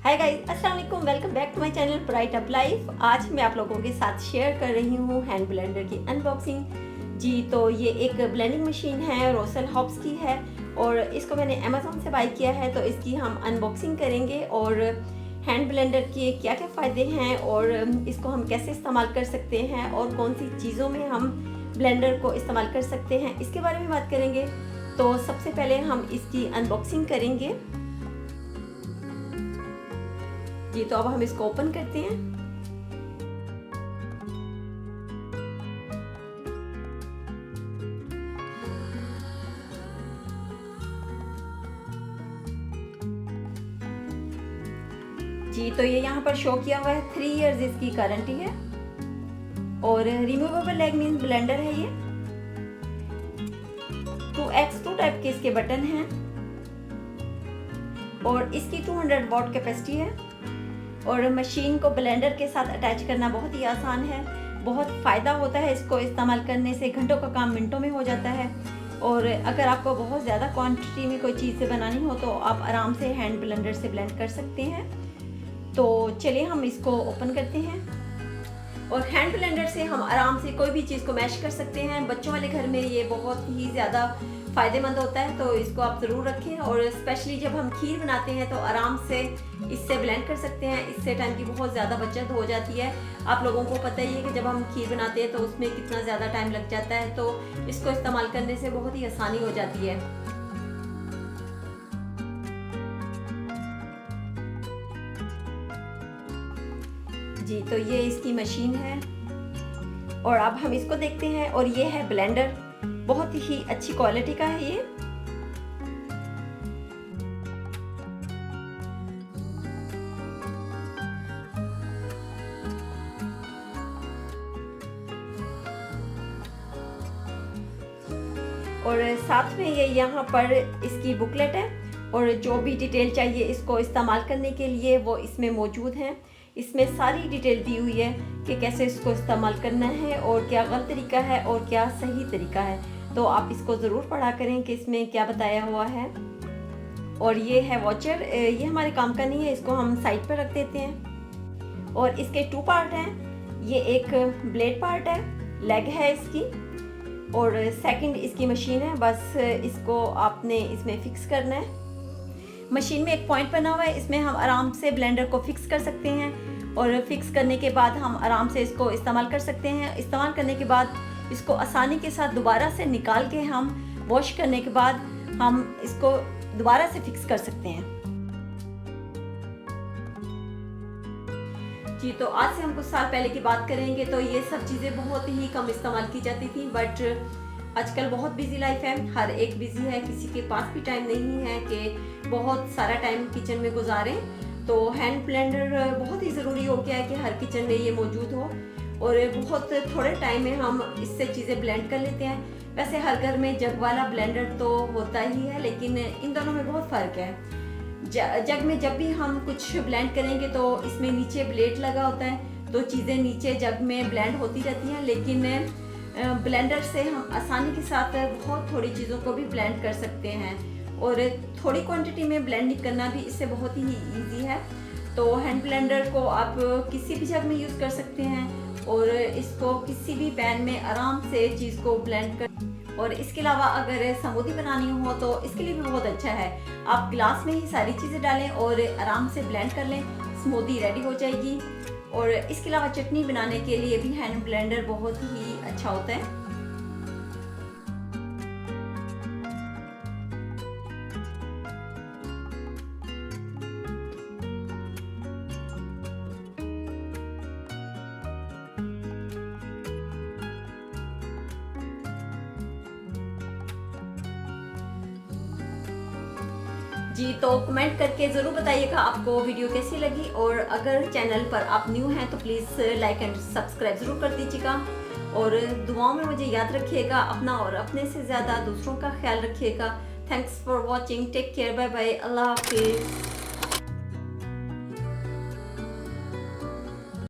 हाय guys, अस्सलाम वालेकुम, welcome back to my channel bright up life. आज मैं आप लोगों के साथ शेयर कर रही हूँ हैंड ब्लेंडर की अनबॉक्सिंग। जी तो ये एक ब्लेंडिंग मशीन है, रोसल हॉब्स की है और इसको मैंने अमेज़ॉन से बाय किया है। तो इसकी हम अनबॉक्सिंग करेंगे और हैंड ब्लेंडर के क्या क्या फ़ायदे हैं और इसको हम कैसे इस्तेमाल कर सकते हैं और कौन सी चीज़ों में हम ब्लेंडर को इस्तेमाल कर सकते हैं, इसके बारे में बात करेंगे। तो सबसे पहले हम इसकी अनबॉक्सिंग करेंगे। जी तो अब हम इसको ओपन करते हैं। जी तो ये यहाँ पर शो किया हुआ है 3 इयर्स इसकी गारंटी है और रिमूवेबल लेग मीन्स ब्लेंडर है ये। 2x2 टाइप के इसके बटन हैं और इसकी 200 वॉट कैपेसिटी है और मशीन को ब्लेंडर के साथ अटैच करना बहुत ही आसान है। बहुत फ़ायदा होता है इसको इस्तेमाल करने से, घंटों का काम मिनटों में हो जाता है। और अगर आपको बहुत ज़्यादा क्वांटिटी में कोई चीज़ बनानी हो तो आप आराम से हैंड ब्लेंडर से ब्लेंड कर सकते हैं। तो चलिए हम इसको ओपन करते हैं और हैंड ब्लेंडर से हम आराम से कोई भी चीज़ को मैश कर सकते हैं। बच्चों वाले घर में ये बहुत ही ज़्यादा फ़ायदेमंद होता है, तो इसको आप ज़रूर रखें। और स्पेशली जब हम खीर बनाते हैं तो आराम से इससे ब्लेंड कर सकते हैं। इससे टाइम की बहुत ज़्यादा बचत हो जाती है। आप लोगों को पता ही है कि जब हम खीर बनाते हैं तो उसमें कितना ज़्यादा टाइम लग जाता है, तो इसको इस्तेमाल करने से बहुत ही आसानी हो जाती है। जी तो ये इसकी मशीन है और अब हम इसको देखते हैं। और ये है ब्लेंडर, बहुत ही अच्छी क्वालिटी का है ये। और साथ में ये यहाँ पर इसकी बुकलेट है और जो भी डिटेल चाहिए इसको इस्तेमाल करने के लिए वो इसमें मौजूद हैं। इसमें सारी डिटेल दी हुई है कि कैसे इसको इस्तेमाल करना है और क्या गलत तरीका है और क्या सही तरीका है। तो आप इसको ज़रूर पढ़ा करें कि इसमें क्या बताया हुआ है। और ये है वॉचर, ये हमारे काम का नहीं है, इसको हम साइड पर रख देते हैं। और इसके 2 पार्ट हैं, ये एक ब्लेड पार्ट है, लेग है इसकी, और सेकंड इसकी मशीन है। बस इसको आपने इसमें फिक्स करना है। मशीन में एक पॉइंट बना हुआ है, इसमें हम आराम से ब्लेंडर को फिक्स कर सकते हैं और फिक्स करने के बाद हम आराम से इसको इस्तेमाल कर सकते हैं। इस्तेमाल करने के बाद इसको आसानी के साथ दोबारा से निकाल के हम वॉश करने के बाद हम इसको दोबारा से फिक्स कर सकते हैं। जी तो आज से हम कुछ साल पहले की बात करेंगे तो ये सब चीज़ें बहुत ही कम इस्तेमाल की जाती थी, बट आजकल बहुत बिजी लाइफ है, हर एक बिजी है, किसी के पास भी टाइम नहीं है कि बहुत सारा टाइम किचन में गुजारें। तो हैंड ब्लेंडर बहुत ही ज़रूरी हो गया है कि हर किचन में ये मौजूद हो और बहुत थोड़े टाइम में हम इससे चीज़ें ब्लेंड कर लेते हैं। वैसे हर घर में जग वाला ब्लेंडर तो होता ही है, लेकिन इन दोनों में बहुत फ़र्क है। जग में जब भी हम कुछ ब्लेंड करेंगे तो इसमें नीचे ब्लेड लगा होता है, तो चीज़ें नीचे जग में ब्लेंड होती रहती हैं। लेकिन ब्लेंडर से हम आसानी के साथ बहुत थोड़ी चीज़ों को भी ब्लेंड कर सकते हैं और थोड़ी क्वांटिटी में ब्लेंडिंग करना भी इससे बहुत ही इजी है। तो हैंड ब्लेंडर को आप किसी भी जग में यूज़ कर सकते हैं और इसको किसी भी पैन में आराम से चीज़ को ब्लेंड कर। और इसके अलावा अगर स्मूदी बनानी हो तो इसके लिए भी बहुत अच्छा है। आप गिलास में ही सारी चीज़ें डालें और आराम से ब्लेंड कर लें, स्मूदी रेडी हो जाएगी। और इसके अलावा चटनी बनाने के लिए भी हैंड ब्लेंडर बहुत ही अच्छा होता है। जी तो कमेंट करके ज़रूर बताइएगा आपको वीडियो कैसी लगी। और अगर चैनल पर आप न्यू हैं तो प्लीज़ लाइक एंड सब्सक्राइब ज़रूर कर दीजिएगा। और दुआओं में मुझे याद रखिएगा, अपना और अपने से ज़्यादा दूसरों का ख्याल रखिएगा। Thanks for watching, take care, bye bye, अल्लाह हाफिज़।